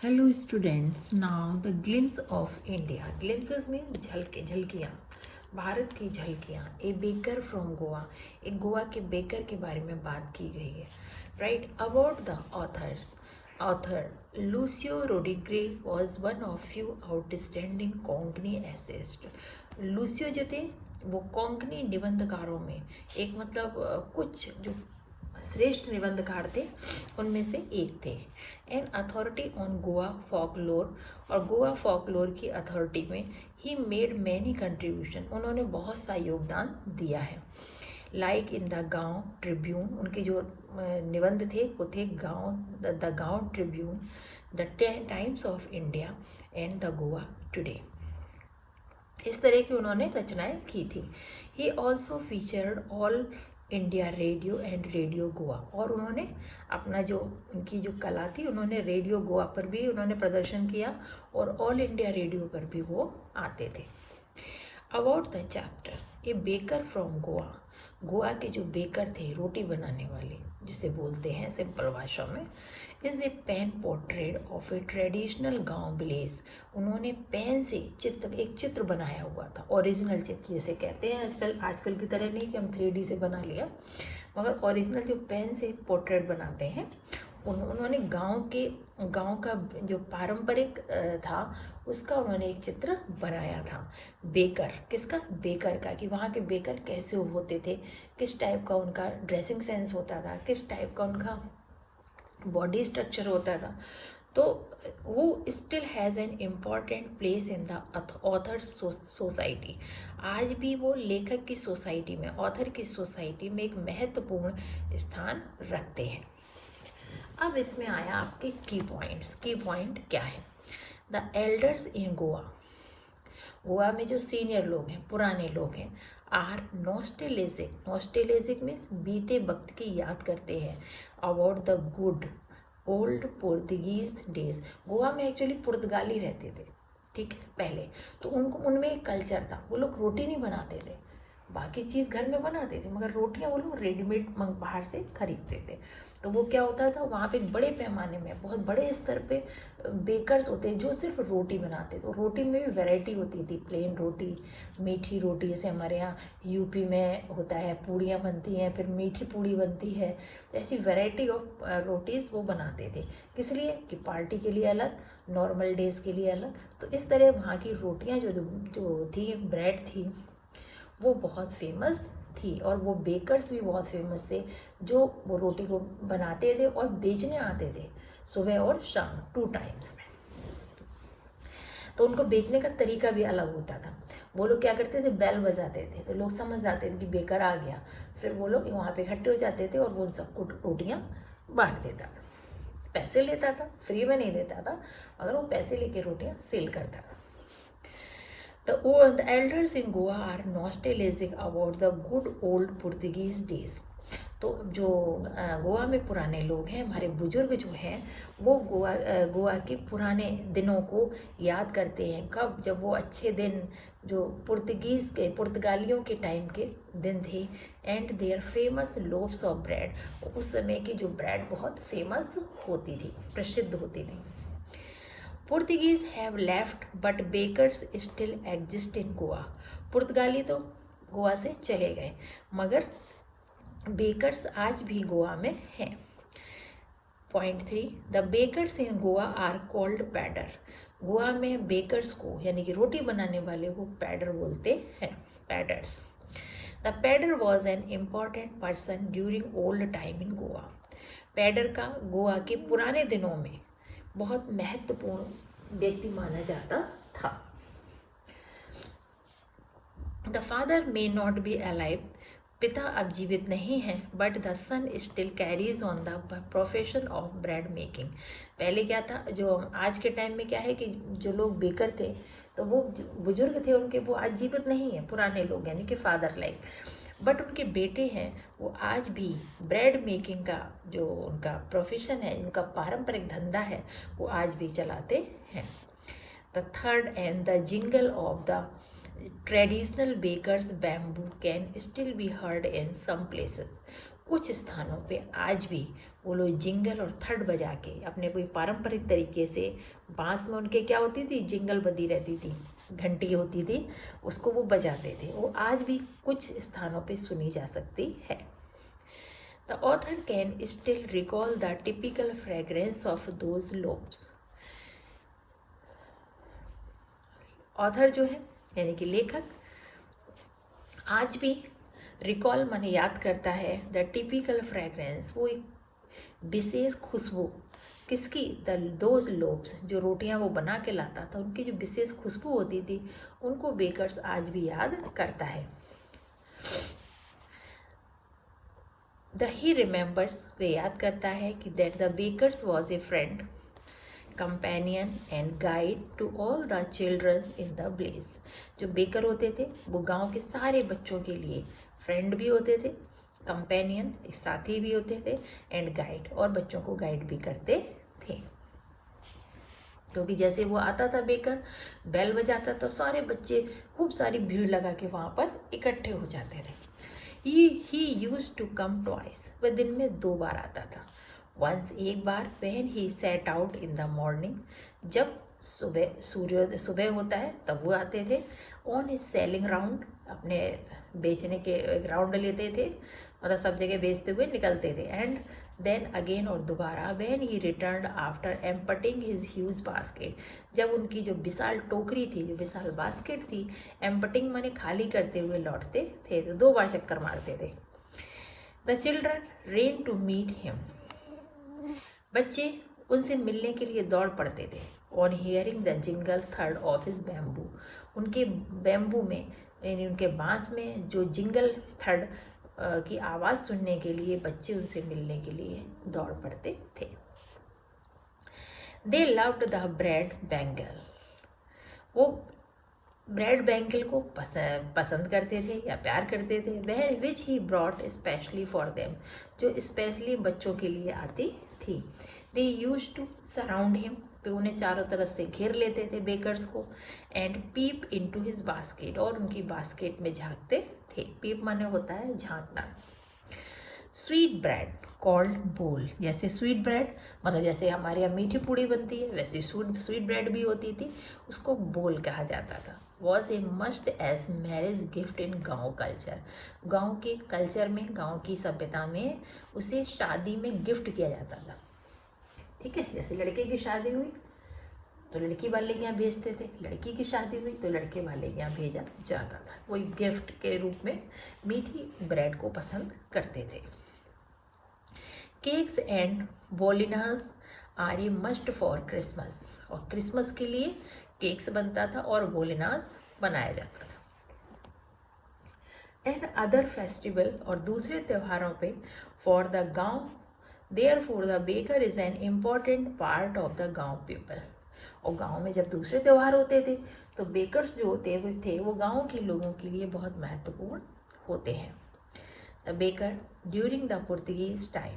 Hello students, now the glimpse of India. Glimpses means झलके झलकियाँ, भारत की झलकियाँ. ए baker from Goa, एक गोवा के बेकर के बारे में बात की गई है. Right, about the author Lucio Rodrigues was one of few outstanding Konkani essayists. Lucio जो थे वो कोंकणी निबंधकारों में एक कुछ जो श्रेष्ठ निबंधकार थे उनमें से एक थे. An authority on Goa folklore, और गोवा फॉकलोर की अथॉरिटी में ही मेड मैनी कंट्रीब्यूशन, उन्होंने बहुत सा योगदान दिया है. लाइक इन द गांव ट्रिब्यून, उनके जो निबंध थे वो थे द गांव Tribune, the times of India and the Goa today. इस तरह की उन्होंने रचनाएं की थी. He also featured all India radio and radio Goa, और उन्होंने अपना जो उनकी जो कला थी उन्होंने रेडियो गोवा पर भी उन्होंने प्रदर्शन किया और ऑल इंडिया रेडियो पर भी वो आते थे. About the chapter A baker from Goa, Goa के जो बेकर थे रोटी बनाने वाले जिसे बोलते हैं सिंपल भाषा में, is a pen portrait of a traditional Goan village. उन्होंने पेन से एक चित्र बनाया हुआ था, ओरिजिनल चित्र जिसे कहते हैं. आजकल की तरह नहीं कि हम 3D से बना लिया, मगर ओरिजिनल जो पेन से पोर्ट्रेट बनाते हैं उन्होंने गांव का जो पारंपरिक था उसका उन्होंने एक चित्र बनाया था. बेकर, किसका? बेकर का, कि वहाँ के बेकर कैसे होते थे, किस टाइप का उनका ड्रेसिंग सेंस होता था, किस टाइप का उनका बॉडी स्ट्रक्चर होता था. तो वो still has an important place in the author society. आज भी वो लेखक की सोसाइटी में, ऑथर की सोसाइटी में एक महत्वपूर्ण स्थान रखते हैं. अब इसमें आया आपके की पॉइंट्स. की पॉइंट क्या है? द एल्डर्स इन गोवा, गोवा में जो सीनियर लोग हैं, पुराने लोग हैं, आर नॉस्टेलेजिक. नॉस्टेलेजिक मीन्स बीते वक्त की याद करते हैं. About the good old Portuguese days. Goa में एक्चुअली पुर्तगाली रहते थे, ठीक है, पहले. तो उनमें एक कल्चर था, वो लोग रोटी नहीं बनाते थे, बाकी चीज़ घर में बनाते थे, मगर रोटियां वो लोग रेडीमेड बाहर से खरीदते थे. तो वो क्या होता था, वहाँ पे बड़े पैमाने में बहुत बड़े स्तर पे बेकर्स होते हैं जो सिर्फ रोटी बनाते थे. तो रोटी में भी वैरायटी होती थी, प्लेन रोटी, मीठी रोटी, जैसे हमारे यहाँ यूपी में होता है पूड़ियाँ बनती हैं, फिर मीठी पूड़ी बनती है. तो ऐसी वैरायटी ऑफ रोटीज़ वो बनाते थे. किस लिए? कि पार्टी के लिए अलग, नॉर्मल डेज़ के लिए अलग. तो इस तरह वहाँ की रोटियाँ जो थी, ब्रेड थी, वो बहुत फेमस थी. और वो बेकर्स भी बहुत फेमस थे जो वो रोटी को बनाते थे और बेचने आते थे सुबह और शाम 2 टाइम्स में. तो उनको बेचने का तरीका भी अलग होता था. वो लोग क्या करते थे, बेल बजाते थे, तो लोग समझ जाते थे कि बेकर आ गया. फिर वो लोग वहाँ पे इकट्ठे हो जाते थे और वो उन सबको रोटियाँ बांट देता था. पैसे लेता था, फ्री में नहीं देता था, मगर वो पैसे लेके रोटियाँ सेल करता था. The elders in Goa are nostalgic about the good old Portuguese days. तो जो गोवा में पुराने लोग हैं, हमारे बुजुर्ग जो हैं, वो गोवा के पुराने दिनों को याद करते हैं. कब? जब वो अच्छे दिन जो पुर्तगालियों के टाइम के दिन थे. And their famous loaves of bread, उस समय की जो ब्रेड बहुत फेमस होती थी, प्रसिद्ध होती थी. Portuguese have left but bakers still exist in Goa. पुर्तगाली तो गोवा से चले गए, मगर बेकर्स आज भी गोवा में हैं. Point 3, the bakers in Goa are called pader. Goa में बेकर्स को, यानी कि रोटी बनाने वाले को, पैडर बोलते हैं, paders. The pader was an important person during old time in Goa. Pader का गोवा के पुराने दिनों में बहुत महत्वपूर्ण व्यक्ति माना जाता था. The father may not be alive, पिता अब जीवित नहीं हैं, but the son still carries on the profession of bread making. पहले क्या था, जो आज के टाइम में क्या है कि जो लोग बेकर थे तो वो बुजुर्ग थे उनके, वो आज जीवित नहीं है, पुराने लोग, यानी कि फादर लाइक. बट उनके बेटे हैं, वो आज भी ब्रेड मेकिंग का जो उनका प्रोफेशन है, उनका पारंपरिक धंधा है, वो आज भी चलाते हैं. द थर्ड and the jingle of the traditional bakers bamboo can still be heard in some places. कुछ स्थानों पे आज भी वो लोग जिंगल और थर्ड बजा के अपने कोई पारंपरिक तरीके से, बांस में उनके क्या होती थी, जिंगल बंधी रहती थी, घंटी होती थी, उसको वो बजाते थे, वो आज भी कुछ स्थानों पे सुनी जा सकती है। The author can still recall the typical fragrance of those lobes. Author जो है यानी कि लेखक आज भी रिकॉल माने याद करता है द टिपिकल फ्रेग्रेंस, वो एक विशेष खुशबू किसकी, द दोज लोब्स, जो रोटियां वो बना के लाता था उनकी जो विशेष खुशबू होती थी उनको बेकर्स आज भी याद करता है। द ही रिमेंबर्स, वे याद करता है कि that the bakers was a friend, companion and guide to all the children in the village. जो बेकर होते थे वो गांव के सारे बच्चों के लिए फ्रेंड भी होते थे, कंपेनियन एक साथी भी होते थे, एंड गाइड और बच्चों को गाइड भी करते थे। क्योंकि जैसे वो आता था बेकर, बेल बजाता तो सारे बच्चे खूब सारी भीड़ लगा के वहाँ पर इकट्ठे हो जाते थे। He used to come twice, वह दिन में 2 बार आता था। वंस, एक बार, when he set out in the morning, जब सूर्योदय सुबह होता है तब वो आते थे। ऑन ए सेलिंग राउंड, अपने बेचने के एक राउंड लेते थे, मतलब सब जगह बेचते हुए निकलते थे। एंड देन अगेन, और दोबारा, when he return after emptying his huge basket, जब उनकी जो विशाल टोकरी थी, जो विशाल बास्केट थी, एम्पटिंग माने खाली करते हुए लौटते थे, तो 2 बार चक्कर मारते थे। The children ran to meet him, बच्चे उनसे मिलने के लिए दौड़ पड़ते थे। ऑन हियरिंग द जिंगल थर्ड ऑफ हिज बैम्बू, उनके बैम्बू में यानी उनके बांस में जो जिंगल थर्ड की आवाज़ सुनने के लिए बच्चे उनसे मिलने के लिए दौड़ पड़ते थे। They loved the bread bangle, वो ब्रेड बैंगल को पसंद करते थे या प्यार करते थे। वह which he brought specially for them, जो स्पेशली बच्चों के लिए आती थी। They use to surround him, पे उन्हें चारों तरफ से घेर लेते थे बेकर्स को। And peep into his basket, और उनकी बास्केट में झांकते थे। पीप माने होता है झांकना। स्वीट ब्रेड कॉल्ड बोल, जैसे स्वीट ब्रेड मतलब जैसे हमारे यहाँ मीठी पूड़ी बनती है वैसे स्वीट ब्रेड भी होती थी, उसको बोल कहा जाता था। Was a must as marriage gift in Goan culture, गाँव के कल्चर में, गाँव की सभ्यता में उसे शादी में गिफ्ट किया जाता था। ठीक है, जैसे लड़के की शादी हुई तो लड़की वाले के यहाँ भेजते थे, लड़की की शादी हुई तो लड़के वाले के यहाँ भेजा जाता था। वही गिफ्ट के रूप में मीठी ब्रेड को पसंद करते थे। Cakes and bolinhas are a must for Christmas, और क्रिसमस के लिए केक्स बनता था और बोलिनास बनाया जाता था। एंड अदर फेस्टिवल, और दूसरे त्योहारों पे, फॉर द गाँव, therefore the baker is an important part of the गाँव पीपल, और गाँव में जब दूसरे त्यौहार होते थे तो बेकर्स जो होते थे वो गाँव के लोगों के लिए बहुत महत्वपूर्ण होते हैं। The baker during the Portuguese time,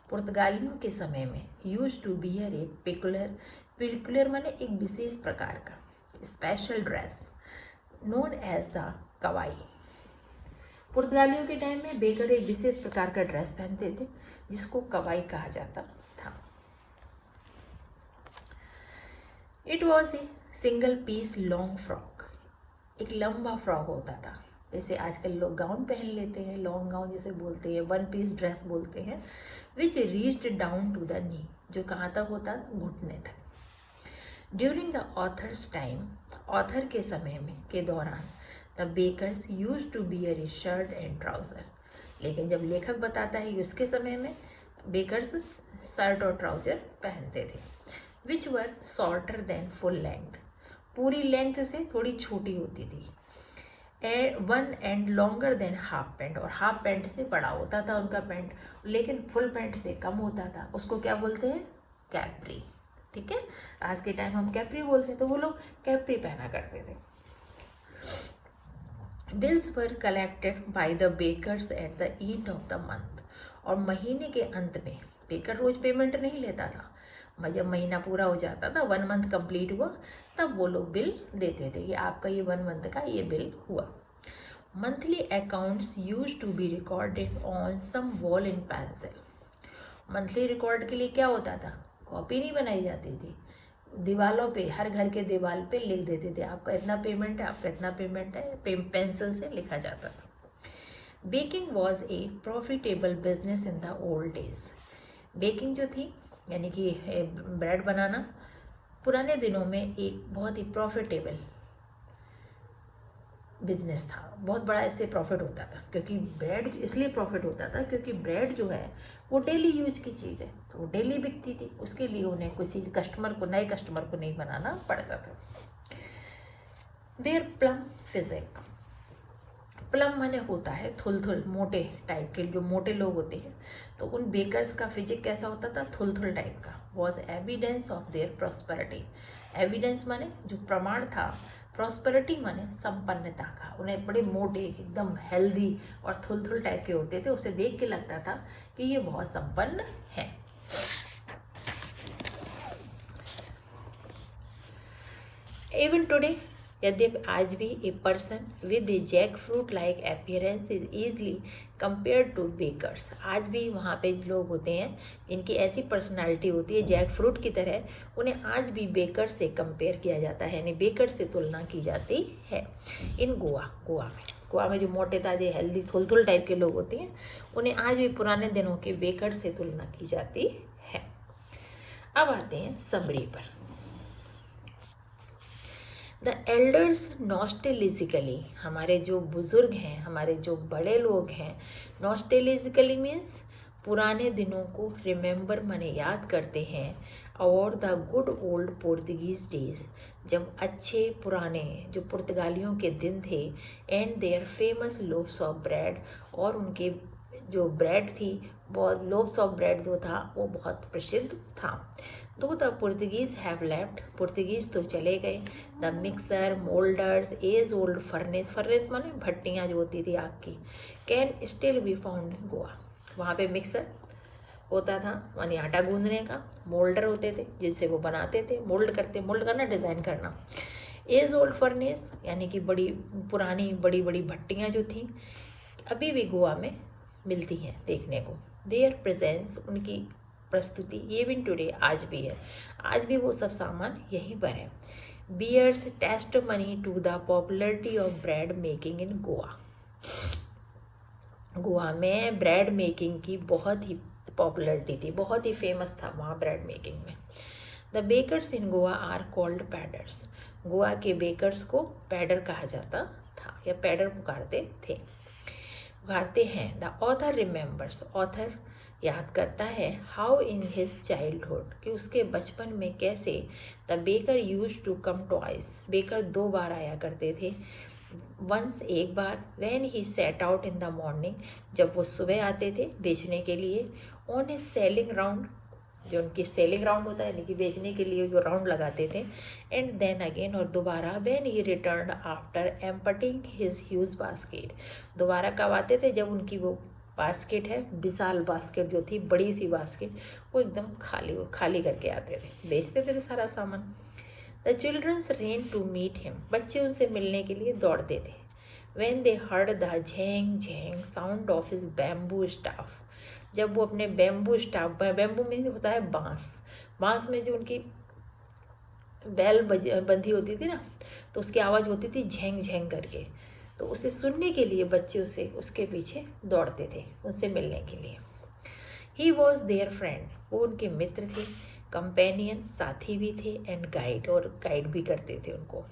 पुर्तगालियों के समय में, use to bear a peculiar माने एक विशेष प्रकार का special dress known as the kabai. पुर्तगालियों के टाइम में बेकर एक विशेष प्रकार का ड्रेस पहनते थे जिसको कवाई कहा जाता था। It was a single piece long frock, एक लंबा फ्रॉक होता था, जैसे आजकल लोग गाउन पहन लेते हैं, लॉन्ग गाउन जिसे बोलते हैं, 1 पीस ड्रेस बोलते हैं, which reached down to the knee, जो कहाँ तक होता, घुटने तक। During the author's time, author के समय में के दौरान, the bakers use to bear a shirt and trouser, लेकिन जब लेखक बताता है कि उसके समय में बेकर्स शर्ट और ट्राउज़र पहनते थे। Which were shorter than full length, पूरी लेंथ से थोड़ी छोटी होती थी। One and longer than half pant, और हाफ पैंट से बड़ा होता था उनका पैंट, लेकिन फुल पैंट से कम होता था, उसको क्या बोलते हैं, कैप्री। ठीक है, आज के टाइम हम कैप्री बोलते हैं, तो वो लोग कैप्री पहना करते थे। Bills were collected by the bakers at the end of the month, और महीने के अंत में, बेकर रोज पेमेंट नहीं लेता था, जब महीना पूरा हो जाता था, 1 मंथ कंप्लीट हुआ, तब वो लोग बिल देते थे कि आपका ये 1 मंथ का ये बिल हुआ। Monthly accounts used to be recorded on some wall in pencil. Monthly record के लिए क्या होता था, कॉपी नहीं बनाई जाती थी, दीवालों पे, हर घर के दीवार पे लिख देते थे आपका इतना पेमेंट है, आपका इतना पेमेंट है, पेंसिल से लिखा जाता था। Baking was a profitable business in the old days. Baking जो थी यानी कि ब्रेड बनाना पुराने दिनों में एक बहुत ही प्रॉफिटेबल बिजनेस था, बहुत बड़ा इससे प्रॉफिट होता था। क्योंकि ब्रेड इसलिए प्रॉफिट होता था क्योंकि ब्रेड जो है वो डेली यूज की चीज़ है, तो वो डेली बिकती थी, उसके लिए उन्हें किसी कस्टमर को, नए कस्टमर को नहीं बनाना पड़ता था। देयर प्लम फिजिक, प्लम माने होता है थुलथुल, मोटे टाइप के, जो मोटे लोग होते हैं, तो उन बेकर्स का फिजिक कैसा होता था, थुलथुल टाइप का। Was evidence of their prosperity, evidence माने जो प्रमाण था, प्रॉस्पेरिटी माने संपन्नता का। उन्हें बड़े मोटे, एकदम हेल्दी और थुलथुल टाइप के होते थे, उसे देख के लगता था कि ये बहुत संपन्न है। इवन टुडे, यद्यपि आज भी, a person with a jackfruit like appearance is easily compare to bakers. आज भी वहाँ पे लोग होते हैं जिनकी ऐसी पर्सनालिटी होती है जैक फ्रूट की तरह, उन्हें आज भी बेकर से कंपेयर किया जाता है, यानी बेकर से तुलना की जाती है। इन गोवा में जो मोटे ताजे हेल्दी थुलथुल टाइप के लोग होते हैं, उन्हें आज भी पुराने दिनों के बेकर से तुलना की जाती है। अब आते हैं समरी पर। द एल्डर्स नॉस्टेलिजिकली, हमारे जो बुज़ुर्ग हैं, हमारे जो बड़े लोग हैं, नॉस्टेलिजिकली मीन्स पुराने दिनों को रिमेंबर माने याद करते हैं, और the good old Portuguese days, जब अच्छे पुराने जो पुर्तगालियों के दिन थे, and their famous loaves of bread, और उनके जो ब्रेड थी, बहुत लोव्स ऑफ ब्रेड जो था वो बहुत प्रसिद्ध था। Though the Portuguese have left, Portuguese तो चले गए, the mixer, moulders, as old furnace, furnace माने भट्टियाँ जो होती थी आग की, can still be found in Goa. वहाँ पे मिक्सर होता था यानी आटा गूंदने का, मोल्डर होते थे जिनसे वो बनाते थे, मोल्ड करना, डिज़ाइन करना। एज ओल्ड फर्नेस यानी कि बड़ी पुरानी बड़ी बड़ी भट्टियाँ जो थी, अभी भी गोवा में मिलती हैं देखने को। देयर प्रेजेंस, उनकी प्रस्तुति, ये भी टुडे आज भी है, आज भी वो सब सामान यहीं पर है। Bears testimony to the popularity of bread making in Goa. Goa में ब्रेड मेकिंग की बहुत ही पॉपुलरिटी थी, बहुत ही फेमस था वहाँ ब्रेड मेकिंग में। The bakers in Goa are called paders, Goa के बेकर्स को पैडर कहा जाता था या पैडर पुकारते हैं। द ऑथर रिमेंबर्स, ऑथर याद करता है, हाउ इन हिज चाइल्डहुड, कि उसके बचपन में कैसे, the baker use to come twice, baker 2 बार आया करते थे, वंस एक बार, when he set out in the morning, जब वो सुबह आते थे बेचने के लिए, ऑन हिज सेलिंग राउंड, जो उनकी सेलिंग राउंड होता है यानी कि बेचने के लिए जो राउंड लगाते थे, एंड देन अगेन, और दोबारा, when he return after emptying his huge basket, दोबारा कब आते थे, जब उनकी वो बास्केट है, विशाल बास्केट जो थी, बड़ी सी बास्केट, वो एकदम खाली करके आते थे, बेचते थे सारा सामान। The childrens ran to meet him, बच्चे उनसे मिलने के लिए दौड़ते थे। व्हेन दे हर्ड द झेंग झेंग sound of his bamboo staff, जब वो अपने बैम्बू स्टाफ, बैम्बू में होता है बांस में जो उनकी बैल बंधी होती थी ना, तो उसकी आवाज़ होती थी झेंग झेंग करके, तो उसे सुनने के लिए बच्चे उसके पीछे दौड़ते थे उससे मिलने के लिए। ही वॉज देयर फ्रेंड, वो उनके मित्र थे, कंपेनियन, साथी भी थे, एंड गाइड, और गाइड भी करते थे उनको।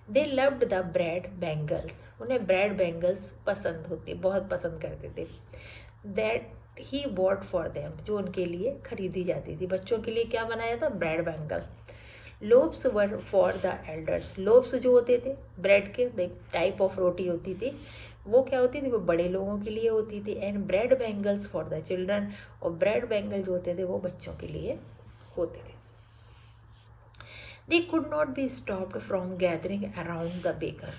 दे लव्ड द ब्रेड बैंगल्स, उन्हें ब्रेड बैंगल्स बहुत पसंद करते थे। That he bought for them, जो उनके लिए खरीदी जाती थी, बच्चों के लिए क्या बनाया था, bread bangle. Lobes were for the elders, lobes जो होते थे ब्रेड के टाइप ऑफ रोटी होती थी, वो क्या होती थी, वो बड़े लोगों के लिए होती थी। And bread bangles for the children, और ब्रेड बैंगल जो होते थे वो बच्चों के लिए होते थे। They could not be stopped from gathering around the baker,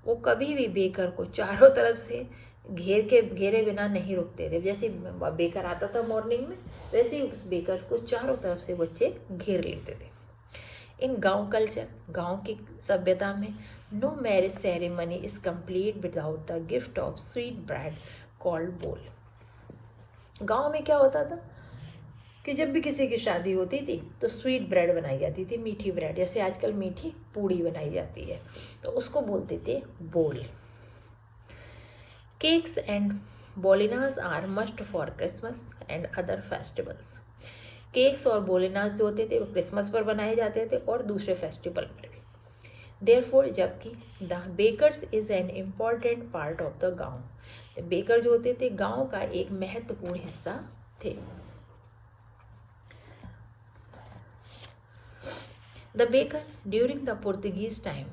वो कभी भी बेकर को चारों तरफ से घेरे बिना नहीं रुकते थे। जैसे बेकर आता था मॉर्निंग में, वैसे ही उस बेकर को चारों तरफ से बच्चे घेर लेते थे। इन गांव कल्चर, गांव की सभ्यता में, no marriage ceremony is complete without the gift of sweet bread called bol. गांव में क्या होता था कि जब भी किसी की शादी होती थी तो स्वीट ब्रेड बनाई जाती थी, मीठी ब्रेड, जैसे आजकल मीठी पूड़ी बनाई जाती है, तो उसको बोलते थे bol. Cakes and bolinhas are must for Christmas and other festivals. Cakes और बोलिनाज जो होते थे वो क्रिसमस पर बनाए जाते थे और दूसरे फेस्टिवल पर भी। देयरफॉर, जबकि the bakers is an important part of the गाँव। बेकर जो होते थे गांव का एक महत्वपूर्ण हिस्सा थे। द baker during the Portuguese time,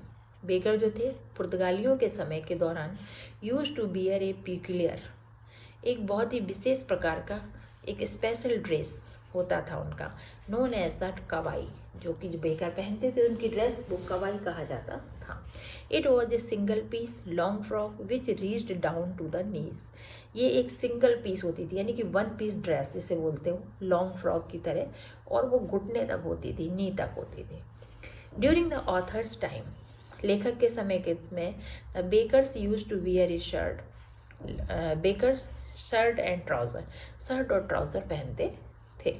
baker जो थे पुर्तगालियों के समय के दौरान, used to bear a peculiar, एक बहुत ही विशेष प्रकार का एक स्पेशल ड्रेस होता था उनका, नोन एज द कवाई, जो कि जो बेकर पहनते थे उनकी ड्रेस को कवाई कहा जाता था। It was a single piece long frock which reached down to the knees. ये एक सिंगल पीस होती थी, यानी कि वन पीस ड्रेस जिसे बोलते हो, लॉन्ग फ्रॉक की तरह, और वो घुटने तक होती थी, नी तक होती थी। ड्यूरिंग द ऑथर्स टाइम, लेखक के समय के में, the bakers use to wear a shirt, bakers shirt and trouser, shirt और ट्राउज़र पहनते थे,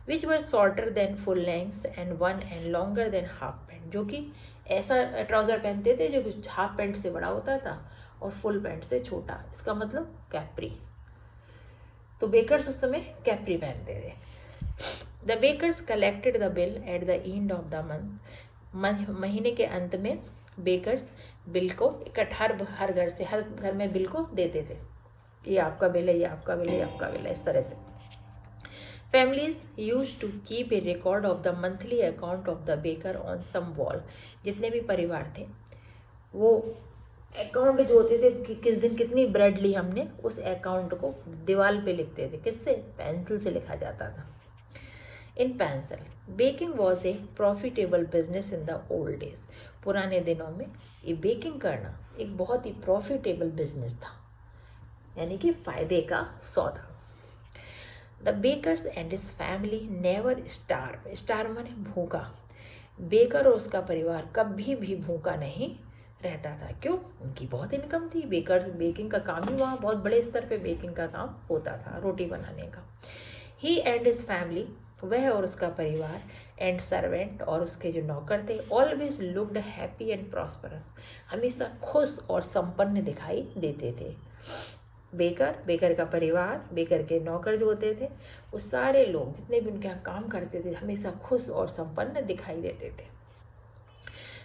which were shorter than full length and one and longer than half pant, जो कि ऐसा ट्राउज़र पहनते थे जो हाफ पैंट से बड़ा होता था और फुल पैंट से छोटा, इसका मतलब कैप्री। तो बेकर्स उस समय कैप्री पहनते थे। The bakers collected the bill at the end of the month, महीने के अंत में बेकर्स बिल को इकट्ठा हर घर से, हर घर में बिल को देते थे, ये आपका बिल है, ये आपका बिल है, ये आपका बिल है, इस तरह से। Families used to keep a record of the monthly account of the baker on some wall, जितने भी परिवार थे वो अकाउंट जो होते थे कि किस दिन कितनी ब्रेड ली हमने, उस अकाउंट को दीवार पे लिखते थे, किससे, पेंसिल से लिखा जाता था। इन pencil, baking was a profitable business in the old days, पुराने दिनों में ये बेकिंग करना एक बहुत ही प्रॉफिटेबल बिजनेस था, यानी कि फायदे का सौदा। The bakers and his family never starve, starve माने भूखा, बेकर और उसका परिवार कभी भी भूखा नहीं रहता था। क्यों? उनकी बहुत इनकम थी, बेकर बेकिंग का काम ही वहाँ बहुत बड़े स्तर पे बेकिंग का काम होता था, रोटी बनाने का। ही एंड हिज फैमिली, वह और उसका परिवार, एंड सर्वेंट और उसके जो नौकर थे, always looked happy and prosperous, हमेशा खुश और संपन्न दिखाई देते थे। बेकर, बेकर का परिवार, बेकर के नौकर जो होते थे, वो सारे लोग जितने भी उनके यहाँ काम करते थे हमेशा खुश और संपन्न दिखाई देते थे।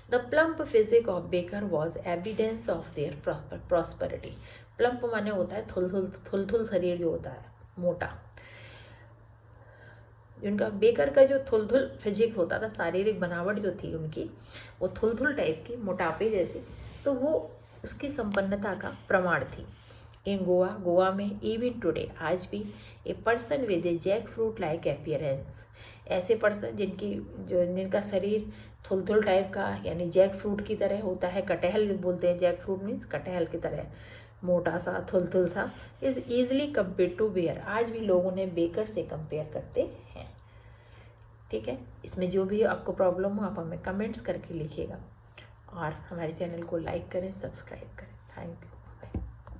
The plump physique of baker was evidence of their prosperity. Plump माने होता है थुलथुल शरीर जो होता है, मोटा। उनका बेकर का जो थुलथुल फिजिक्स होता था, शारीरिक बनावट जो थी उनकी, वो थुलथुल टाइप की, मोटापे जैसी, तो वो उसकी संपन्नता का प्रमाण थी। इन गोवा, गोवा में इवन टुडे, आज भी, a person with a jackfruit like appearance, ऐसे पर्सन जिनका शरीर थुलथुल टाइप का, यानी जैक फ्रूट की तरह होता है, कटहल बोलते हैं, जैक फ्रूट मीन्स कटहल की तरह मोटा सा थुलथुल सा, is easily compare to baker, आज भी लोग उन्हें बेकर से कंपेयर करते हैं। ठीक है, इसमें जो भी आपको प्रॉब्लम हो आप हमें कमेंट्स करके लिखिएगा और हमारे चैनल को लाइक करें, सब्सक्राइब करें। Thank you.